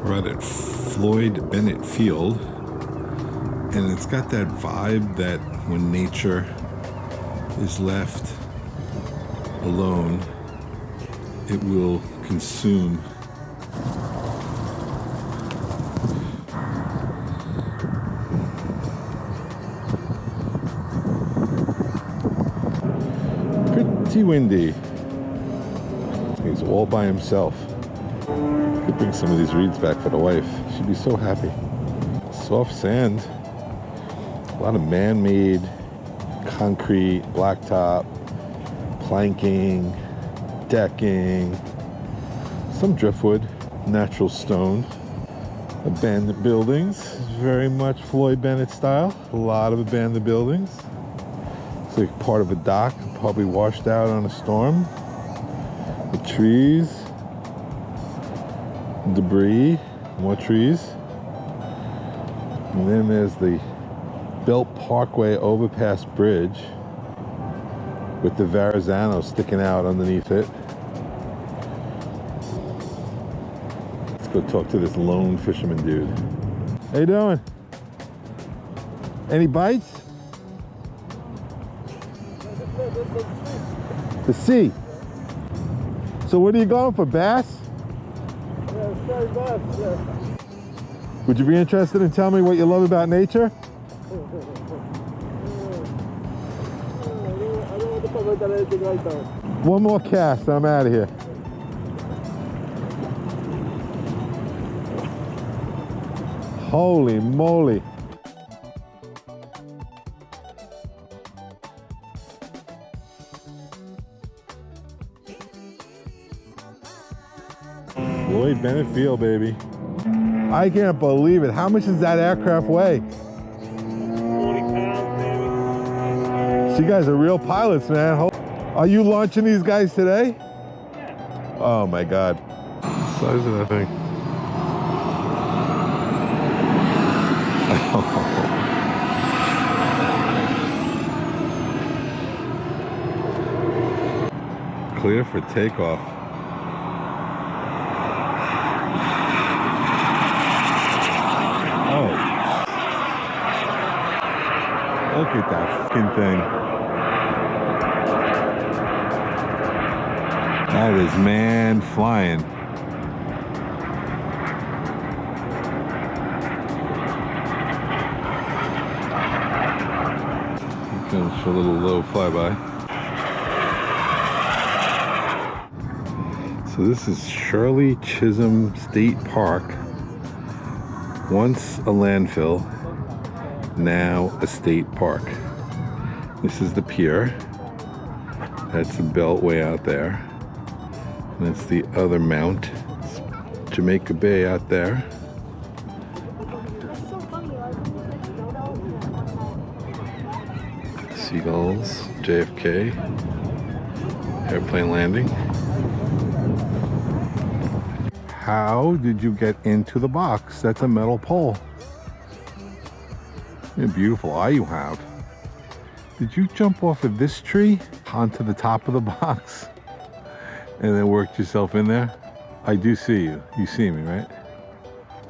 We're out at Floyd Bennett Field, and it's got that vibe that when nature is left alone, it will consume. Pretty windy. He's all by himself. Could bring some of these reeds back for the wife. She'd be so happy. Soft sand. A lot of man-made concrete, blacktop, planking, decking, some driftwood, natural stone. Abandoned buildings, very much Floyd Bennett style. A lot of abandoned buildings. It's like part of a dock, probably washed out on a storm. The trees, debris, more trees. And then there's the Belt Parkway overpass bridge with the Verrazano sticking out underneath it. Let's go talk to this lone fisherman dude. How you doing? Any bites? The sea. So what are you going for, bass? Yeah, sorry, bass, yeah. Would you be interested in telling me what you love about nature? I don't want to comment on anything right now. One more cast, I'm out of here. Holy moly. Floyd Bennett Field, baby. I can't believe it. How much does that aircraft weigh? 40 pounds, baby. So you guys are real pilots, man. Are you launching these guys today? Yeah. Oh my God. The size of that thing. Clear for takeoff. Oh. Look at that fucking thing. That is man flying. Comes for a little low flyby. So this is Shirley Chisholm State Park. Once a landfill, now a state park. This is the pier. That's the beltway out there. And that's the other mount. It's Jamaica Bay out there. Seagulls, JFK, airplane landing. How did you get into the box? That's a metal pole. What a beautiful eye you have. Did you jump off of this tree onto the top of the box and then worked yourself in there? I do see you. You see me, right?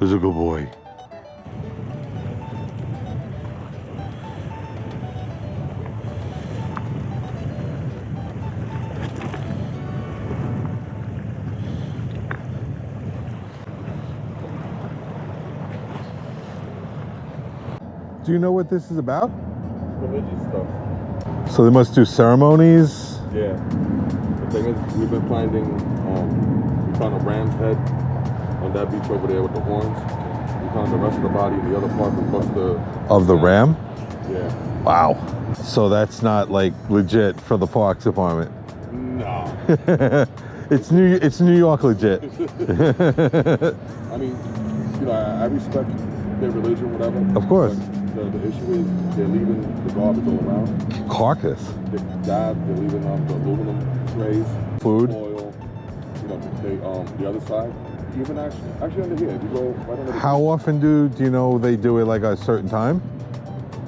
There's a good boy. Do you know what this is about? Religious stuff. So they must do ceremonies? Yeah. The thing is, we've been finding, we found a ram's head on that beach over there with the horns. We found the rest of the body, the other part was Of the ram? Yeah. Wow. So that's not like legit for the Parks Department? No. It's New York legit. I mean, you know, I respect their religion, whatever. Of course. The issue is they're leaving the garbage all around. Carcass. They're leaving the aluminum trays, Food. oil, you know, the other side. Even actually under here, if you go right under the How often do you know they do it like a certain time?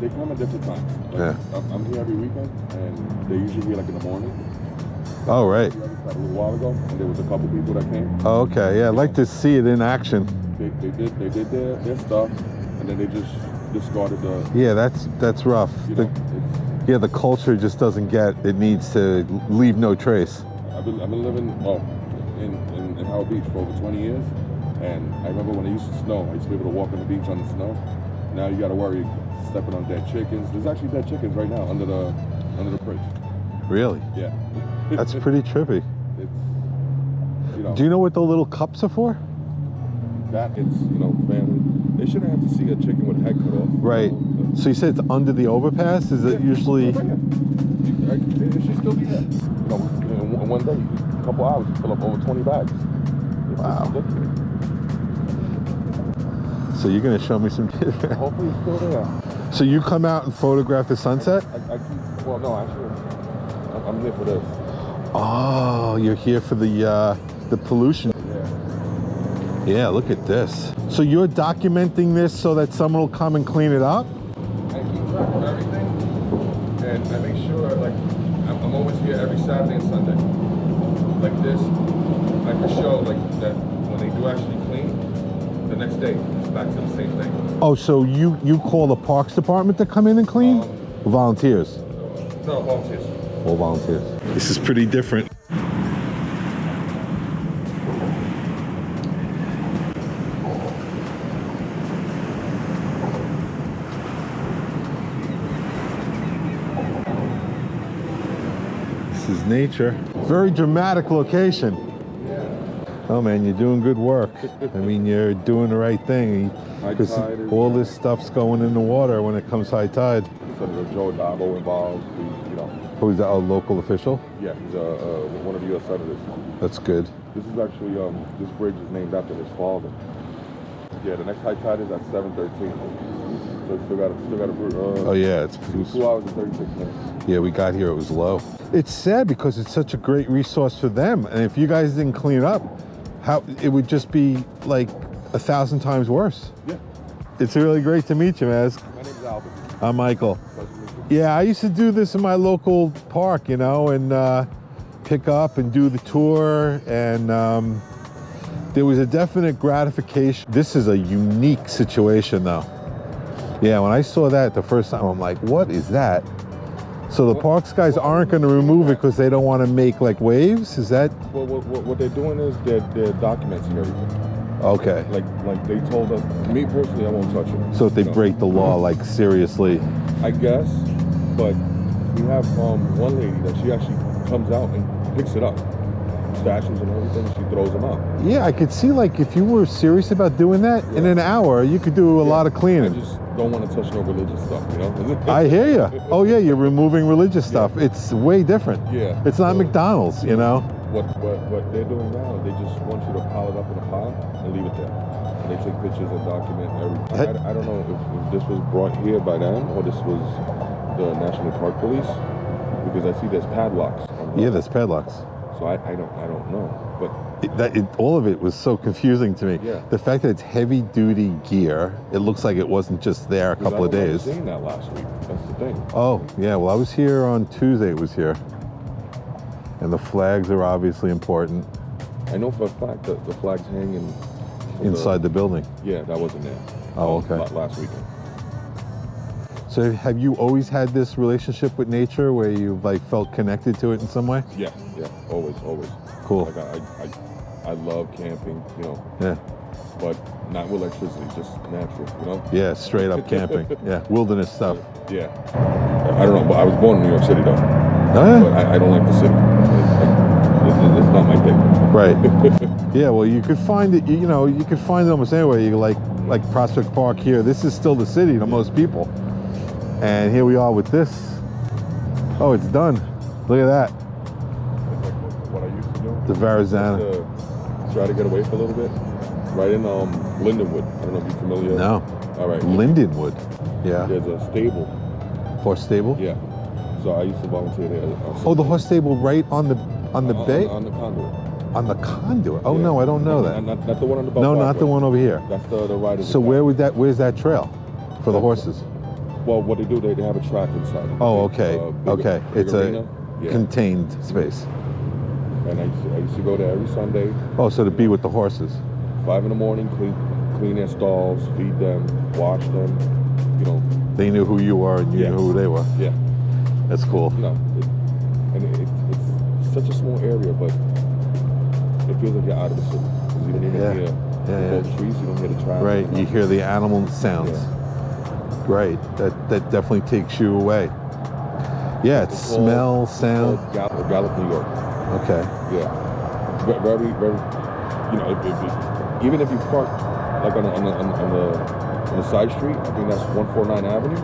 They come at different times. Like, Yeah. I'm here every weekend, and they usually here like in the morning. Oh, right. A little while ago, and there was a couple people that came. Oh, okay, yeah, I'd like to see it in action. they did their stuff, and then they just discarded the. Yeah, that's rough. You know, Yeah, the culture just doesn't get. It needs to leave no trace. I've been living in Howard Beach for over 20 years, and I remember when it used to snow. I used to be able to walk on the beach on the snow. Now you got to worry stepping on dead chickens. There's actually dead chickens right now under the bridge. Really? Yeah. That's pretty trippy. It's, you know. Do you know what the little cups are for? That it's, you know, family. They shouldn't have to see a chicken with a head cut off. Right. So you said it's under the overpass? Is it usually? It should still be there. You know, in one day, a couple hours, you fill up over 20 bags. Wow. So you're gonna show me some. Hopefully it's still there. So you come out and photograph the sunset? Well, no, actually, I'm here for this. Oh, you're here for the pollution. Yeah, look at this. So you're documenting this so that someone will come and clean it up? I keep track of everything, and I make sure, like, I'm always here every Saturday and Sunday. Like this, I can show, like, that when they do actually clean, the next day, it's back to the same thing. Oh, so you call the Parks Department to come in and clean? Or volunteers? No, volunteers. All volunteers. This is pretty different. This is nature. Very dramatic location. Oh man, you're doing good work. I mean, you're doing the right thing. Because all this stuff's going in the water when it comes high tide. So there's Joe Dago involved, you know. Who's that, a local official? Yeah, he's one of the U.S. senators. That's good. This is actually, this bridge is named after his father. Yeah, the next high tide is at 7:13. So it's still got a oh yeah, it's 2 hours and 36 minutes. Yeah, we got here, it was low. It's sad because it's such a great resource for them. And if you guys didn't clean it up, it would just be like 1,000 times worse. Yeah. It's really great to meet you, Maz. My name's Albert. I'm Michael. Yeah, I used to do this in my local park, you know, and pick up and do the tour. And there was a definite gratification. This is a unique situation though. Yeah, when I saw that the first time, I'm like, what is that? So the parks guys aren't going to remove it because they don't want to make like waves? Is that? Well, what they're doing is they're documenting everything. Okay. Like they told us, me personally, I won't touch it. So if they break the law, like seriously? I guess, but we have one lady that she actually comes out and picks it up. Statues and everything, she throws them out. Yeah, I could see like if you were serious about doing that, in an hour, you could do a lot of cleaning. I just don't want to touch no religious stuff, you know? I hear you. Oh yeah, you're removing religious stuff. It's way different. Yeah. It's not McDonald's, you know? What they're doing now, they just want you to pile it up in a pile and leave it there. And they take pictures and document everything. I don't know if this was brought here by them or this was the National Park Police, because I see there's padlocks. Yeah, there's padlocks. So I don't know, but all of it was so confusing to me. Yeah. The fact that it's heavy duty gear, it looks like it wasn't just there a couple of days. I was seeing that last week. That's the thing. Oh yeah, well I was here on Tuesday. It was here, and the flags are obviously important. I know for a fact that the flags hanging inside the building. Yeah, that wasn't there. Oh, okay. Last weekend. So have you always had this relationship with nature where you've like felt connected to it in some way? Yeah, always. Cool. Like I love camping, you know. Yeah. But not with electricity, just natural, you know. Yeah, straight up camping. Yeah, wilderness stuff. Yeah. I don't know, but I was born in New York City though. Oh, yeah? But I don't like the city. It's not my thing. Right. Yeah, well, you could find it. You know, you could find it almost anywhere. You like Prospect Park here. This is still the city to most people. And here we are with this. Oh, it's done. Look at that. It's like what I used to do. The Verrazano. Try to get away for a little bit. Right in Lindenwood. I don't know if you're familiar. No. All right. Lindenwood. Yeah. There's a stable. Horse stable? Yeah. So I used to volunteer there. Oh, the horse stable right on the bay? On the conduit. On the conduit? Oh, yeah. No, I don't know that. Not the one on the Belt No, Parkway. not the one over here. That's the riders. So where's that trail for the horses? Well, what they do, they have a track inside. Oh, okay. Okay. It's a contained space. And I used to go there every Sunday. Oh, so to be with the horses. 5 in the morning, clean their stalls, feed them, wash them, you know. They knew who you were and you knew who they were. Yeah. That's cool. You know, it's such a small area, but it feels like you're out of the city. Because you don't even hear all the trees, you don't hear the traffic. Right, you hear the animal sounds. Yeah. Right, that definitely takes you away. Yeah, it's smell, sound. Gallup, New York. Okay. Yeah. Very, very, you know, even if you park like on the side street, I think that's 149 Avenue,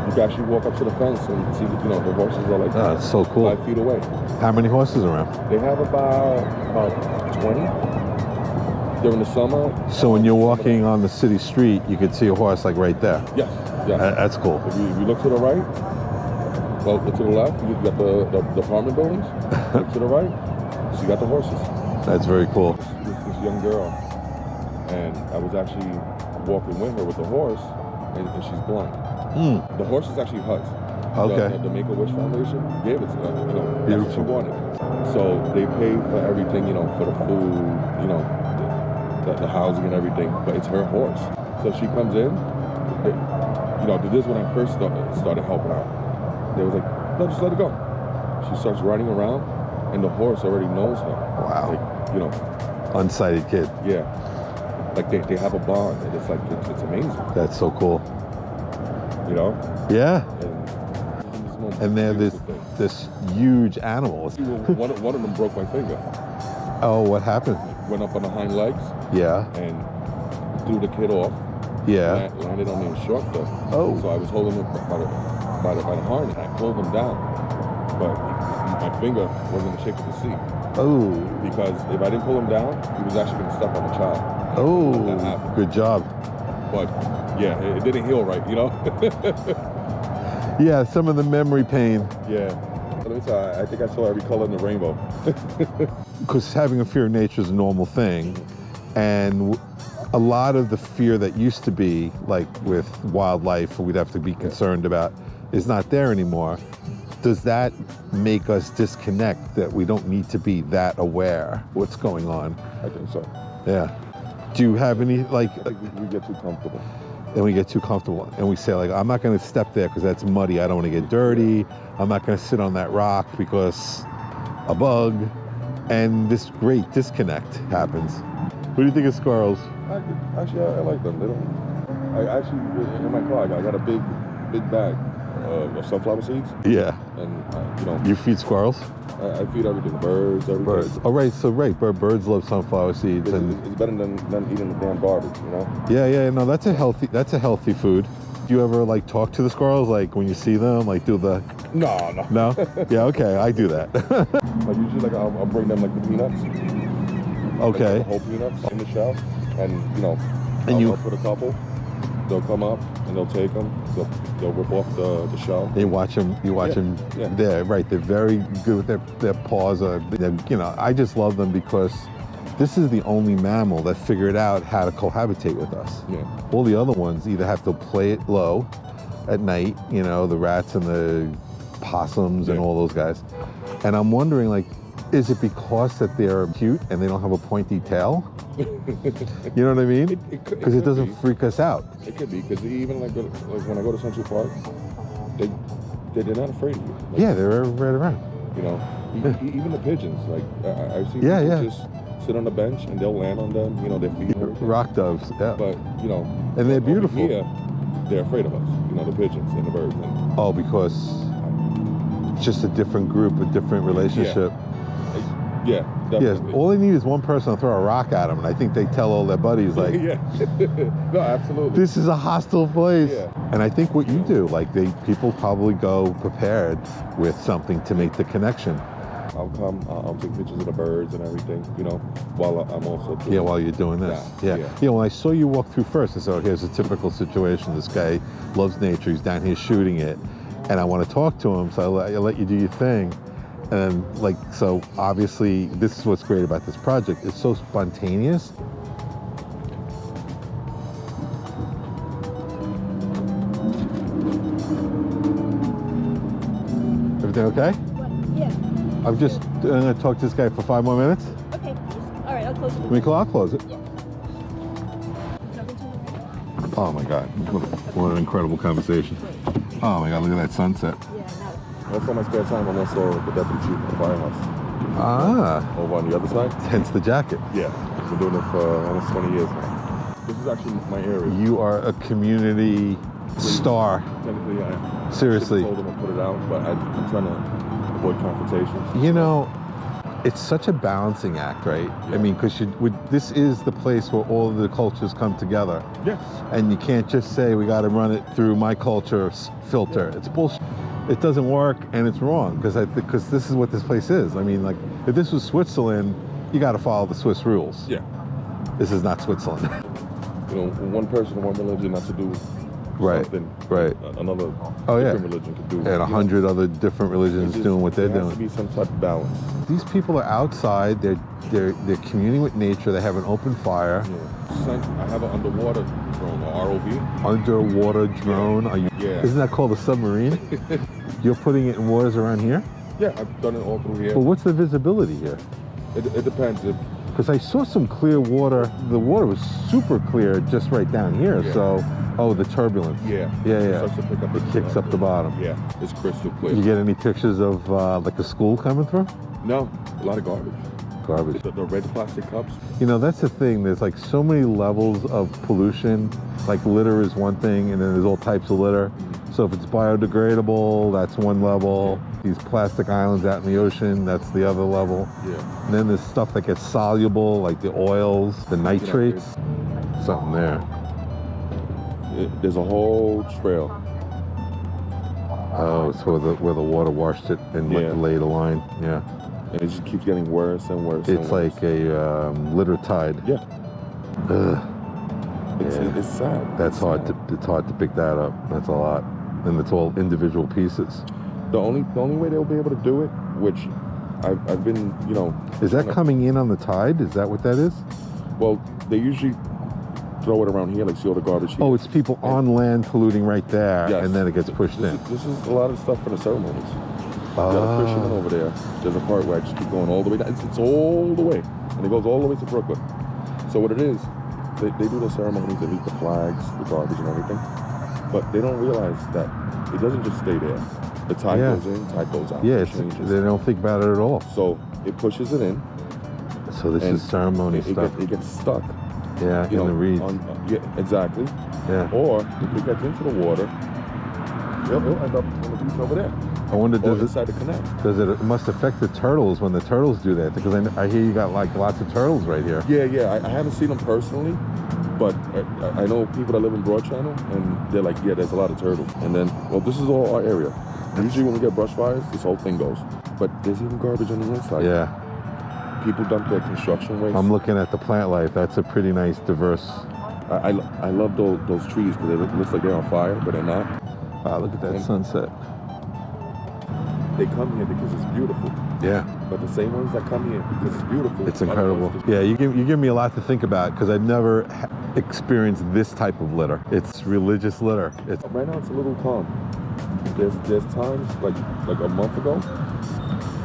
you can actually walk up to the fence and see that, you know, the horses are like Oh, that's so cool. 5 feet away. How many horses around? They have about 20 during the summer. So when you're walking on the city street, you could see a horse like right there. Yes, yes. That's cool. If you look to the right, well, look to the left, you got the apartment buildings. Look to the right, so you got the horses. That's very cool. This young girl, and I was actually walking with her with the horse, and she's blind. The horse is actually Hut's. Okay. The Make-A-Wish Foundation gave it to her, you know, that's what she Beautiful. wanted. So they paid for everything, you know, for the food, you know, the housing and everything, but it's her horse. So she comes in, you know, this is when I first started helping out. They was like, no, just let it go. She starts riding around, and the horse already knows her. Wow. Like, you know. Unsighted kid. Yeah. Like they have a bond, and it's like, it's amazing. That's so cool. You know? Yeah. And they're this this huge animal. one of them broke my finger. Oh, what happened? Went up on the hind legs. Yeah. And threw the kid off. Yeah. Landed on the instructor. Oh. So I was holding him by the harness. I pulled him down, but my finger wasn't in the shape of the seat. Oh. Because if I didn't pull him down, he was actually going to step on the child. Oh. That happened. Good job. But yeah, it didn't heal right, you know. Yeah, some of the memory pain. Yeah. Let me tell you, I think I saw every color in the rainbow. Because having a fear of nature is a normal thing, and a lot of the fear that used to be, like with wildlife, we'd have to be concerned about, is not there anymore. Does that make us disconnect that we don't need to be that aware what's going on? I think so. Yeah. Do you have any, like... I think we get too comfortable. And we get too comfortable. And we say, like, I'm not going to step there because that's muddy. I don't want to get dirty. I'm not going to sit on that rock because a bug. And this great disconnect happens. What do you think of squirrels? Actually, I like them. They don't... I actually, in my car, I got a big bag of sunflower seeds. Yeah. And, you know... You feed squirrels? I feed everything. Birds, everything. Birds. Oh, right. So, right. Birds love sunflower seeds. It's better than eating the damn garbage, you know? Yeah. No, that's a healthy food. Do you ever, like, talk to the squirrels? Like, when you see them, like, do the... No. No? Yeah, okay. I do that. Like, usually, like, I'll bring them, like, the peanuts. Okay. Like, the whole peanuts in the shell. And, you know, I'll put a couple. They'll come up and they'll take them. They'll rip off the shell. You watch them. Yeah. They're right. They're very good with their paws. You know, I just love them because this is the only mammal that figured out how to cohabitate with us. Yeah. All the other ones either have to play it low at night. You know, the rats and the possums and all those guys. And I'm wondering, like, is it because that they're cute and they don't have a pointy tail? You know what I mean? Because it doesn't freak us out. It could be, because even like when I go to Central Park, they're not afraid of you. Like, Yeah, they're right around. You know, even the pigeons. Like I've seen Yeah, people yeah. just sit on the bench and they'll land on them. You know, their feet. And everything. Rock doves, yeah. But you know, And they're over beautiful. Here, they're afraid of us. You know, the pigeons and the birds. And, Oh, because it's just a different group, a different relationship. yeah, Yes, definitely. all they need is one person to throw a rock at them, and I think they tell all their buddies, like, Yeah. No, absolutely. this is a hostile place. Yeah. And I think what you do, like, people probably go prepared with something to make the connection. I'll come, I'll take pictures of the birds and everything, you know, while I'm also doing While you're doing this. Yeah. When I saw you walk through first, I said, oh, here's a typical situation. This guy loves nature. He's down here shooting it. And I want to talk to him, so I let you do your thing. And, like, so obviously, this is what's great about this project. It's so spontaneous. Everything okay? Yeah. I'm just going to talk to this guy for 5 more minutes. Okay. All right. I'll close it. I'll close it. Yeah. Oh my God, what an incredible conversation. Oh my God, look at that sunset. Also, my spare time, I'm also the deputy chief of the firehouse. Ah, Over on the other side? hence the jacket. Yeah, I've been doing it for almost 20 years now. This is actually my area. You are a community star. Technically, I Seriously. told them to put it out, but I'm trying to avoid confrontations. You know, it's such a balancing act, right? I mean, because this is the place where all of the cultures come together. Yeah. And you can't just say, we got to run it through my culture filter. It's bullshit. It doesn't work, and it's wrong, because this is what this place is. I mean, like, if this was Switzerland, you got to follow the Swiss rules. Yeah. This is not Switzerland. You know, one person, one religion, not to do something another different religion could do. And 100 other different religions doing what they're doing. There has to be some type of balance. These people are outside. They're communing with nature. They have an open fire. Yeah. I have an underwater drone, or ROV. Underwater drone. Are you? Yeah. Isn't that called a submarine? You're putting it in waters around here? Yeah, I've done it all through here. Well, what's the visibility here? It depends. Because I saw some clear water. The water was super clear just right down here. Yeah. So, oh, the turbulence. Yeah. Yeah. It starts to pick up. It kicks up the bottom. Yeah, it's crystal clear. You get any pictures of like a school coming through? No, a lot of garbage. Garbage. The red plastic cups. You know, that's the thing. There's like so many levels of pollution. Like litter is one thing, and then there's all types of litter. So if it's biodegradable, that's one level. These plastic islands out in the ocean, that's the other level. Yeah. And then there's stuff that gets soluble, like the oils, the nitrates. Something there. There's a whole trail. Oh, so where the water washed it and laid a line. Yeah. And it just keeps getting worse and worse. It's like a litter tide. Yeah. Ugh. It's sad. That's hard. It's hard to pick that up. That's a lot, and it's all individual pieces. The only way they'll be able to do it, which I've been, you know. Is that coming in on the tide? Is that what that is? Well, they usually throw it around here, like see all the garbage here. Oh, it's people on land polluting right there, Yes. and then it gets pushed in. This is a lot of stuff for the ceremonies. You got a fisherman over there. There's a part where I just keep going all the way down. It's all the way, and it goes all the way to Brooklyn. So what it is, they do the ceremonies, they leave the flags, the garbage and everything, but they don't realize that it doesn't just stay there. The tide goes in, tide goes out. Yeah, it changes. they don't think about it at all. So it pushes it in. So this is ceremony stuff. It gets stuck. Yeah, in the reeds. Yeah, exactly. Yeah. Or if it gets into the water, it'll end up on the beach over there. I wonder, Or inside the canal. it must affect the turtles when the turtles do that, because I hear you got like lots of turtles right here. Yeah. I haven't seen them personally, but I know people that live in Broad Channel, and they're like, yeah, there's a lot of turtles. And then, well, this is all our area. Usually when we get brush fires, this whole thing goes. But there's even garbage on the inside. Yeah. People dump their construction waste. I'm looking at the plant life. That's a pretty nice, diverse. I love those trees because it looks like they're on fire, but they're not. Wow, look at that sunset. They come here because it's beautiful. Yeah. But the same ones that come here because it's beautiful. It's incredible. Yeah, you give me a lot to think about, because I've never experienced this type of litter. It's religious litter. Right now it's a little calm. There's times like a month ago.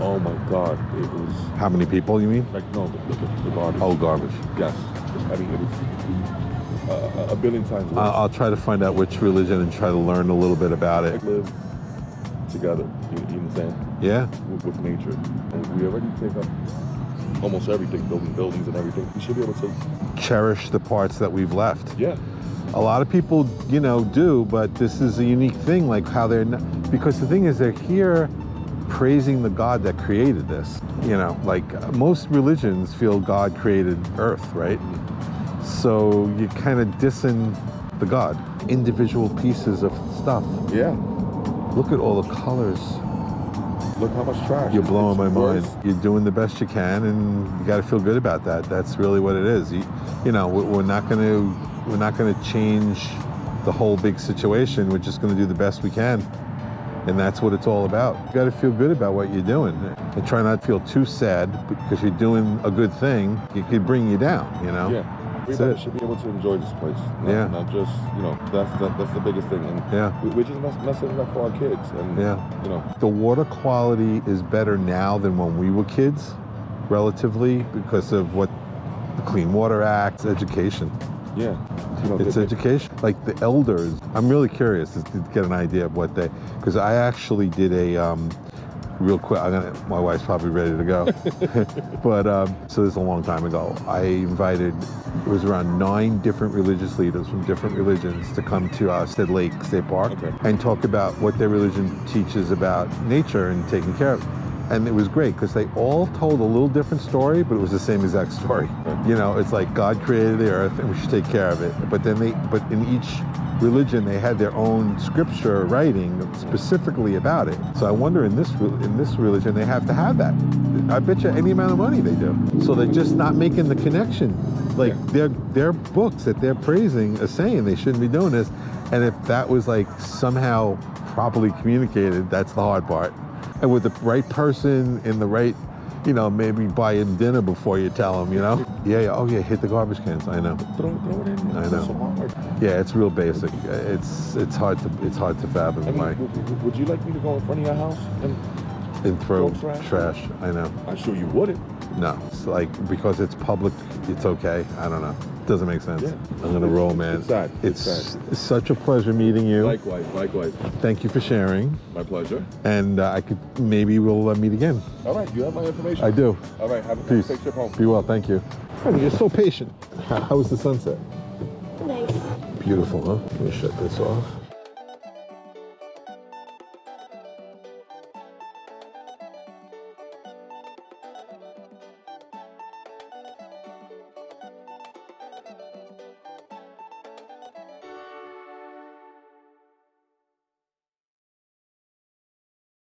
Oh my God, it was. How many people, you mean? Like no, the garbage. Oh, garbge. Yes, I mean it was a billion times worse. I'll try to find out which religion and try to learn a little bit about it. Live together, you know what I'm saying? Yeah. With nature. And we already take up almost everything, building buildings and everything. We should be able to Cherish the parts that we've left. Yeah. A lot of people, do, but this is a unique thing, like how they're not, because the thing is, they're here praising the God that created this. Like most religions feel God created Earth, right? So you're kind of dissing the God. Individual pieces of stuff. Yeah. Look at all the colors. Look how much trash. You're blowing my worse. mind. You're doing the best you can, and you got to feel good about that. That's really what it is. We're not going to change the whole big situation. We're just going to do the best we can, and that's what it's all about. You got to feel good about what you're doing, and try not to feel too sad, because you're doing a good thing. It could bring you down. Yeah. Everybody should be able to enjoy this place. Not just, that's the biggest thing. And we're just messing it up for our kids. And, The water quality is better now than when we were kids, relatively, because of what the Clean Water Act, education. Yeah. You know, It's education. Like the elders, I'm really curious to get an idea of what they, because I actually did a, real quick, my wife's probably ready to go. But, so this is a long time ago. I invited, it was around 9 different religious leaders from different religions to come to Stead Lake State Park and talk about what their religion teaches about nature and taking care of it. And it was great because they all told a little different story, but it was the same exact story. You know, it's like God created the earth and we should take care of it. But then but in each religion, they had their own scripture writing specifically about it. So I wonder in this religion, they have to have that. I bet you any amount of money they do. So they're just not making the connection. Like their books that they're praising are saying they shouldn't be doing this. And if that was like somehow properly communicated, that's the hard part. And with the right person in the right, you know, maybe buy him dinner before you tell him, you know? Yeah, oh yeah, hit the garbage cans, I know. Throw it in. I know. So hard. Yeah, it's real basic. It's hard to fathom. I mean, would you like me to go in front of your house and throw trash? Trash, I know. I'm sure you wouldn't. No, it's like, because it's public, it's okay. I don't know. Doesn't make sense. Yeah. I'm gonna roll, man. It's sad. It's such a pleasure meeting you. Likewise. Thank you for sharing. My pleasure. And maybe we'll meet again. All right, you have my information. I do. All right, have a Peace. safe trip home. Be well, thank you. Oh, you're so patient. How was the sunset? Nice. Beautiful, huh? Let me shut this off.